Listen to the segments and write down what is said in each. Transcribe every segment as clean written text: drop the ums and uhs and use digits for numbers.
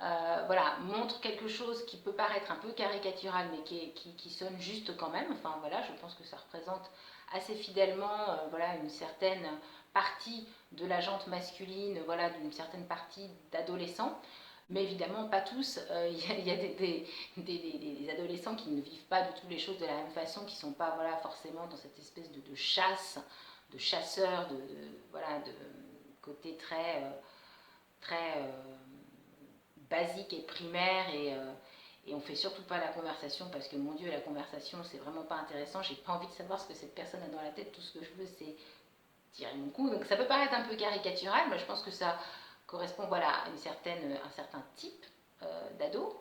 voilà, montre quelque chose qui peut paraître un peu caricatural, mais qui sonne juste quand même. Enfin voilà, je pense que ça représente assez fidèlement voilà, une certaine partie de la jante masculine, voilà, d'une certaine partie d'adolescents. Mais évidemment, pas tous. Il y a des adolescents qui ne vivent pas du tout les choses de la même façon, qui ne sont pas voilà, forcément dans cette espèce de chasse, de chasseur, voilà, de côté très basique et primaire et on fait surtout pas la conversation parce que mon Dieu, la conversation c'est vraiment pas intéressant. J'ai pas envie de savoir ce que cette personne a dans la tête. Tout ce que je veux c'est tirer mon coup. Donc ça peut paraître un peu caricatural, mais je pense que ça correspond voilà à un certain type d'ado,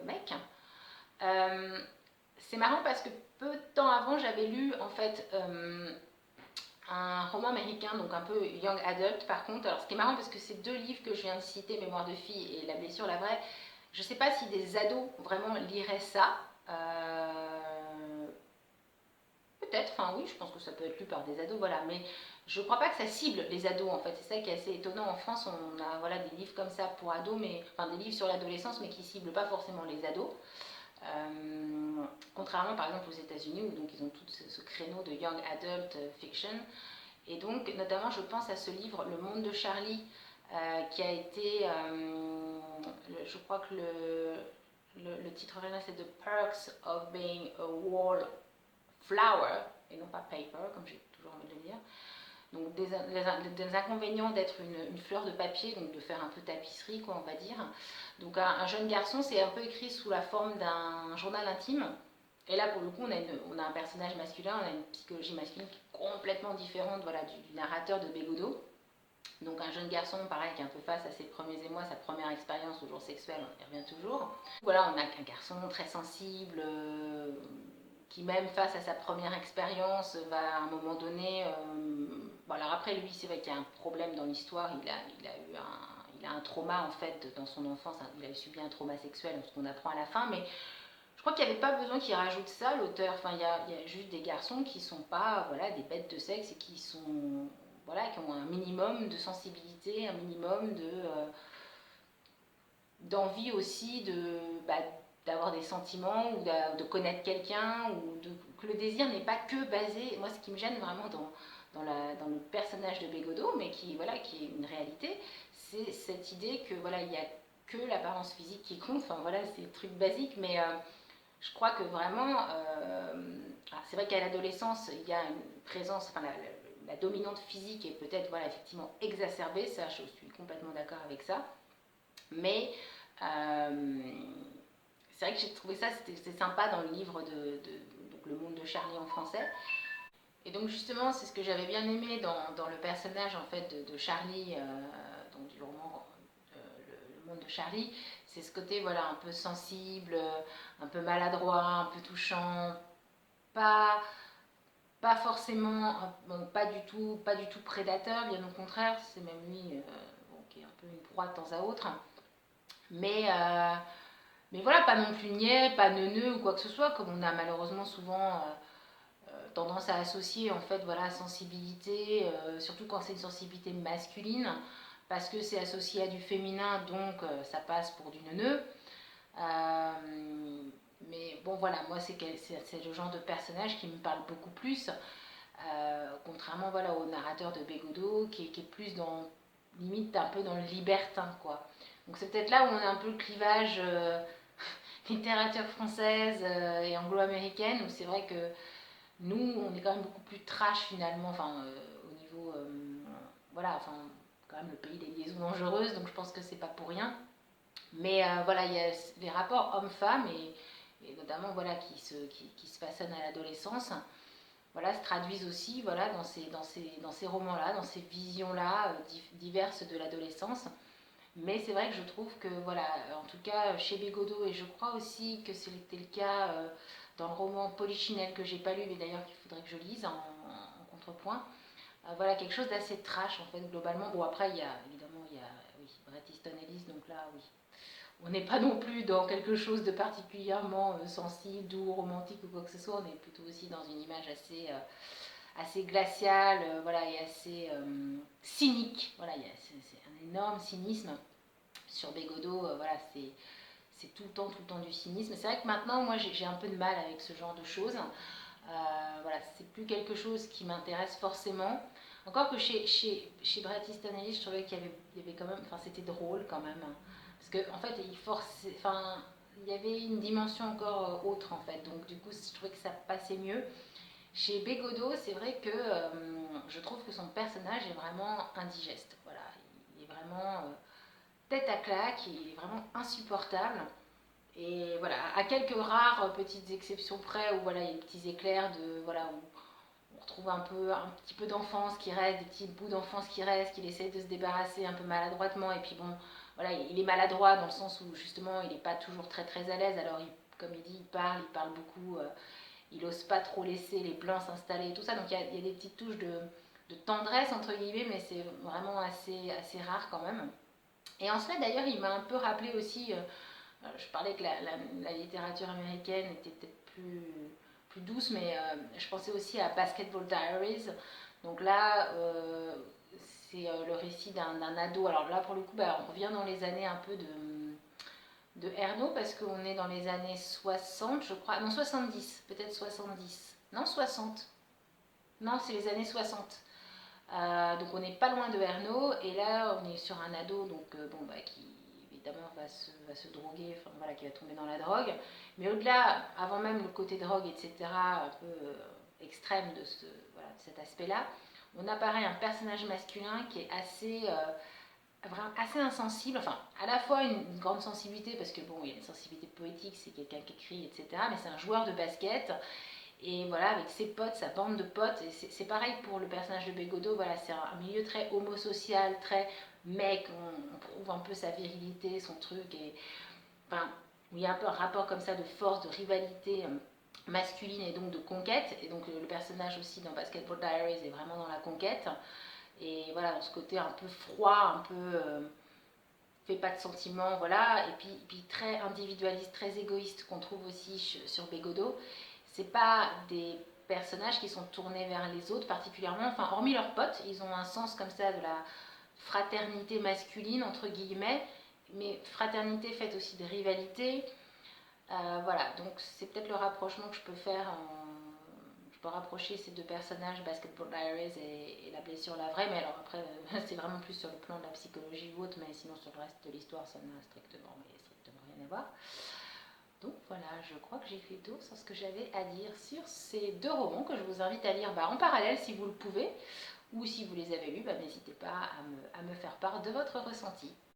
mec. Euh, c'est marrant parce que peu de temps avant j'avais lu en fait un roman américain, donc un peu young adult par contre. Alors ce qui est marrant parce que ces deux livres que je viens de citer, Mémoire de fille et La blessure, la vraie, je ne sais pas si des ados vraiment liraient ça. Peut-être, enfin oui, je pense que ça peut être lu par des ados, voilà, mais je ne crois pas que ça cible les ados en fait. C'est ça qui est assez étonnant. En France, on a voilà, des livres comme ça pour ados, mais, enfin des livres sur l'adolescence, mais qui ne ciblent pas forcément les ados. Contrairement par exemple aux États-Unis où donc ils ont tout ce créneau de young adult fiction. Et donc, notamment, je pense à ce livre, Le Monde de Charlie, qui a été, je crois que le titre original c'est The Perks of Being a Wallflower, et non pas paper, comme j'ai toujours envie de le dire. Donc, des inconvénients d'être une fleur de papier, donc de faire un peu tapisserie, quoi, on va dire. Donc, un jeune garçon, c'est un peu écrit sous la forme d'un journal intime. Et là, pour le coup, on a un personnage masculin, on a une psychologie masculine qui est complètement différente voilà, du narrateur de Bégodeau. Donc un jeune garçon, pareil, qui est un peu face à ses premiers émois, sa première expérience au jour sexuel, on y revient toujours. Voilà, on a un garçon très sensible, qui même face à sa première expérience, va à un moment donné... bon, alors après, lui, c'est vrai qu'il y a un problème dans l'histoire, il a un trauma en fait dans son enfance, il a subi un trauma sexuel, ce qu'on apprend à la fin, mais je crois qu'il n'y avait pas besoin qu'il rajoute ça, l'auteur. Enfin, il y a juste des garçons qui ne sont pas voilà, des bêtes de sexe et voilà, qui ont un minimum de sensibilité, un minimum d'envie aussi bah, d'avoir des sentiments ou de connaître quelqu'un, que le désir n'est pas que basé. Moi, ce qui me gêne vraiment dans le personnage de Bégodeau, mais qui est une réalité, c'est cette idée que voilà, il n'y a que l'apparence physique qui compte. Enfin voilà, c'est des trucs basiques, mais je crois que vraiment, c'est vrai qu'à l'adolescence, il y a une présence, enfin la dominante physique est peut-être voilà, effectivement exacerbée, ça je suis complètement d'accord avec ça, mais c'est vrai que j'ai trouvé ça, c'était sympa dans le livre donc Le Monde de Charlie en français. Et donc justement, c'est ce que j'avais bien aimé dans le personnage en fait de Charlie, donc du roman le Monde de Charlie, c'est ce côté voilà un peu sensible, un peu maladroit, un peu touchant, pas pas forcément, bon, pas du tout prédateur, bien au contraire, c'est même lui bon, qui est un peu une proie de temps à autre, mais mais voilà, pas non plus niais, pas neuneux ou quoi que ce soit, comme on a malheureusement souvent tendance à associer en fait voilà sensibilité, surtout quand c'est une sensibilité masculine, parce que c'est associé à du féminin, donc ça passe pour du neuneu. Euh, mais bon voilà, moi c'est le genre de personnage qui me parle beaucoup plus, contrairement voilà au narrateur de Bégodeau qui est plus dans limite un peu dans le libertin quoi. Donc c'est peut-être là où on a un peu le clivage littérature française et anglo-américaine, où c'est vrai que nous, on est quand même beaucoup plus trash finalement, enfin, au niveau. Voilà, enfin, quand même le pays des liaisons dangereuses, donc je pense que c'est pas pour rien. Mais voilà, il y a les rapports hommes-femmes et notamment voilà, qui se façonnent à l'adolescence, voilà, se traduisent aussi voilà, dans ces romans-là, dans ces visions-là diverses de l'adolescence. Mais c'est vrai que je trouve que, voilà, en tout cas chez Bégodeau, et je crois aussi que c'était le cas dans le roman Polichinelle que j'ai pas lu, mais d'ailleurs qu'il faudrait que je lise en contrepoint, voilà, quelque chose d'assez trash en fait, globalement. Bon, après, évidemment, il y a oui, Bret Easton Ellis, donc là, oui. On n'est pas non plus dans quelque chose de particulièrement sensible, doux, romantique ou quoi que ce soit, on est plutôt aussi dans une image assez glaciale, voilà, et assez cynique. Voilà, c'est un énorme cynisme sur Bégodeau, voilà, c'est tout le temps du cynisme. C'est vrai que maintenant, moi, j'ai un peu de mal avec ce genre de choses. Voilà, c'est plus quelque chose qui m'intéresse forcément. Encore que chez Bret Easton Ellis, je trouvais il y avait quand même, enfin, c'était drôle quand même. Parce que, en fait, enfin, il y avait une dimension encore autre, en fait. Donc, du coup, je trouvais que ça passait mieux. Chez Bégodeau, c'est vrai que je trouve que son personnage est vraiment indigeste. Voilà, il est vraiment tête à claque, il est vraiment insupportable. Et voilà, à quelques rares petites exceptions près où voilà, il y a des petits éclairs de voilà où on retrouve un petit peu d'enfance qui reste, des petits bouts d'enfance qui restent, qu'il essaie de se débarrasser un peu maladroitement. Et puis bon, voilà, il est maladroit dans le sens où justement il n'est pas toujours très à l'aise. Alors comme il dit, il parle beaucoup, il n'ose pas trop laisser les plans s'installer et tout ça. Donc il y a des petites touches de tendresse entre guillemets, mais c'est vraiment assez rare quand même. Et en cela d'ailleurs, il m'a un peu rappelé aussi. Je parlais que la littérature américaine était peut-être plus douce, mais je pensais aussi à Basketball Diaries. Donc là, c'est le récit d'un ado. Alors là, pour le coup, on revient dans les années un peu de Ernaud, parce qu'on est dans les années 60, je crois. Non, 70, peut-être 70. Non, 60. Non, c'est les années 60. Donc on n'est pas loin de Ernaud, et là on est sur un ado donc, qui évidemment va se droguer, enfin, voilà, qui va tomber dans la drogue. Mais au-delà, avant même le côté drogue, etc., un peu extrême voilà, de cet aspect-là, on apparaît un personnage masculin qui est assez insensible, enfin à la fois une grande sensibilité, parce que bon, il y a une sensibilité poétique, c'est quelqu'un qui écrit, etc., mais c'est un joueur de basket. Et voilà, avec ses potes, sa bande de potes, et c'est pareil pour le personnage de Bégodeau, voilà, c'est un milieu très homosocial, très mec, on trouve un peu sa virilité, son truc, et enfin, il y a un peu un rapport comme ça de force, de rivalité masculine et donc de conquête, et donc le personnage aussi dans Basketball Diaries est vraiment dans la conquête, et voilà, dans ce côté un peu froid, un peu fait pas de sentiments, voilà, et puis très individualiste, très égoïste qu'on trouve aussi sur Bégodeau. C'est pas des personnages qui sont tournés vers les autres particulièrement, enfin hormis leurs potes, ils ont un sens comme ça de la fraternité masculine entre guillemets, mais fraternité faite aussi de rivalité. Voilà, donc c'est peut-être le rapprochement que je peux faire. Je peux rapprocher ces deux personnages, Basketball Diaries et La blessure, la vraie, mais alors après, c'est vraiment plus sur le plan de la psychologie ou autre, mais sinon sur le reste de l'histoire, ça n'a strictement rien à voir. Donc voilà, je crois que j'ai fait le tour sur ce que j'avais à dire sur ces deux romans que je vous invite à lire en parallèle si vous le pouvez, ou si vous les avez lus, n'hésitez pas à me faire part de votre ressenti.